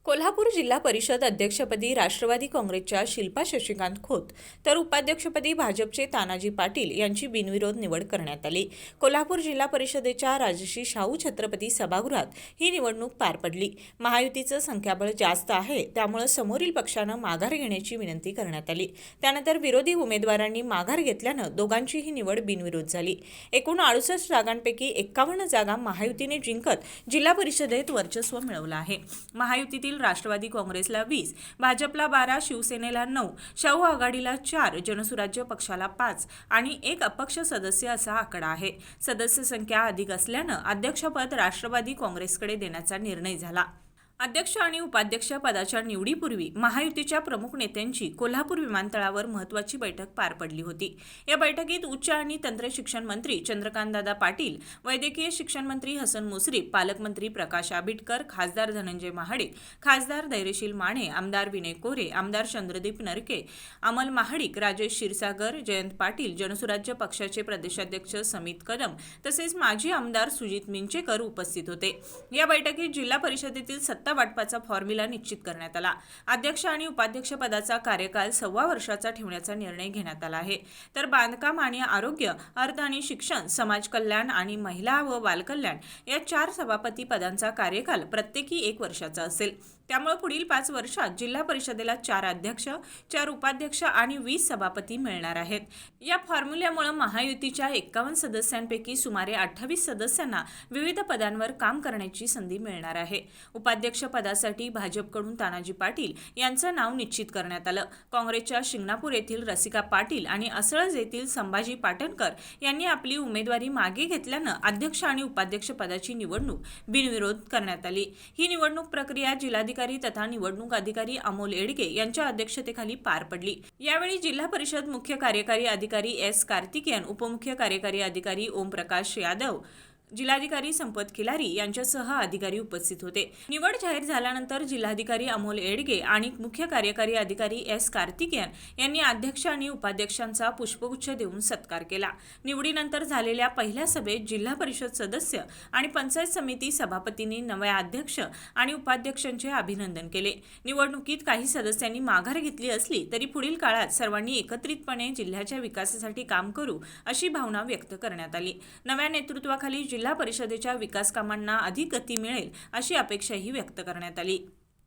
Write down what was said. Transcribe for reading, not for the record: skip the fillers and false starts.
कोल्हापूर जिल्हा परिषद अध्यक्षपदी राष्ट्रवादी काँग्रेसच्या शिल्पा शशिकांत खोत तर उपाध्यक्षपदी भाजपचे तानाजी पाटील यांची बिनविरोध निवड करण्यात आली। कोल्हापूर जिल्हा परिषदेच्या राजश्री शाहू छत्रपती सभागृहात ही निवडणूक पार पडली। महायुतीचं संख्याबळ जास्त आहे, त्यामुळे समोरील पक्षानं माघार घेण्याची विनंती करण्यात आली। त्यानंतर विरोधी उमेदवारांनी माघार घेतल्यानं दोघांची ही निवड बिनविरोध झाली। एकूण 68 जागांपैकी 51 जागा महायुतीने जिंकत जिल्हा परिषदेत वर्चस्व मिळवलं आहे। महायुतीतील राष्ट्रवादी काँग्रेसला 20, भाजपला 12, शिवसेनेला 9, शाहू आघाडीला 4, जनसुराज्य पक्षाला 5 आणि 1 अपक्ष सदस्य असा आकडा आहे। सदस्य संख्या अधिक असल्यानं अध्यक्षपद राष्ट्रवादी काँग्रेसकडे देण्याचा निर्णय झाला। अध्यक्ष आणि उपाध्यक्ष पदाच्या निवडीपूर्वी महायुतीच्या प्रमुख नेत्यांची कोल्हापूर विमानतळावर महत्त्वाची बैठक पार पडली होती। या बैठकीत उच्च आणि तंत्र शिक्षण मंत्री चंद्रकांतदादा पाटील, वैद्यकीय शिक्षण मंत्री हसन मुश्रीफ, पालकमंत्री प्रकाश आबिटकर, खासदार धनंजय महाडिक, खासदार धैर्यशील माने, आमदार विनय कोरे, आमदार चंद्रदीप नरके, अमल महाडिक, राजेश क्षीरसागर, जयंत पाटील, जनसुराज्य पक्षाचे प्रदेशाध्यक्ष समित कदम तसेच माजी आमदार सुजित मिंचेकर उपस्थित होते। या बैठकीत जिल्हा परिषदेतील सत्ता वाटपाचा फॉर्म्युला निश्चित करण्यात आला। अध्यक्ष आणि उपाध्यक्ष पदाचा कार्यकाल 1.25 वर्षाचा ठेवण्याचा निर्णय घेण्यात आला आहे। तर बांधकाम आणि आरोग्य, अर्थ आणि शिक्षण, समाज कल्याण आणि महिला व बालकल्याण या 4 सभापती पदांचा कार्यकाल प्रत्येकी 1 वर्षाचा असेल। त्यामुळे पुढील 5 वर्षात जिल्हा परिषदेला 4 अध्यक्ष, 4 उपाध्यक्ष आणि 20 सभापती मिळणार आहेत। या फॉर्म्युल्यामुळे महायुतीच्या 51 सदस्यांपैकी सुमारे 28 सदस्यांना विविध पदांवर काम करण्याची संधी मिळणार आहे। उपाध्यक्ष पदासाठी भाजपकडून तानाजी पाटील यांचं नाव निश्चित करण्यात आलं। काँग्रेसच्या शिंगणापूर येथील रसिका पाटील आणि असळज येथील संभाजी पाटणकर यांनी आपली उमेदवारी मागे घेतल्यानं अध्यक्ष आणि उपाध्यक्ष पदाची निवडणूक बिनविरोध करण्यात आली। ही निवडणूक प्रक्रिया जिल्हाधिकारी तथा निवडणूक अधिकारी अमोल येडगे यांच्या अध्यक्षतेखाली पार पडली। यावेळी जिल्हा परिषद मुख्य कार्यकारी अधिकारी एस कार्तिकेयन, उपमुख्य कार्यकारी अधिकारी ओमप्रकाश यादव, जिल्हाधिकारी संपत खिलारी यांच्यासह अधिकारी उपस्थित होते। निवड जाहीर झाल्यानंतर जिल्हाधिकारी अमोल येडगे आणि मुख्य कार्यकारी अधिकारी एस कार्तिकेयन यांनी अध्यक्ष आणि उपाध्यक्षांचा पुष्पगुच्छ देऊन सत्कार केला। निवडीनंतर झालेल्या पहिल्या सभेत जिल्हा परिषद सदस्य आणि पंचायत समिती सभापतींनी नव्या अध्यक्ष आणि उपाध्यक्षांचे अभिनंदन केले। निवडणुकीत काही सदस्यांनी माघार घेतली असली तरी पुढील काळात सर्वांनी एकत्रितपणे जिल्ह्याच्या विकासासाठी काम करू अशी भावना व्यक्त करण्यात आली। नव्या नेतृत्वाखाली जिल्हा परिषदेच्या विकास कामांना अधिक गती मिळेल अशी अपेक्षाही व्यक्त करण्यात आली।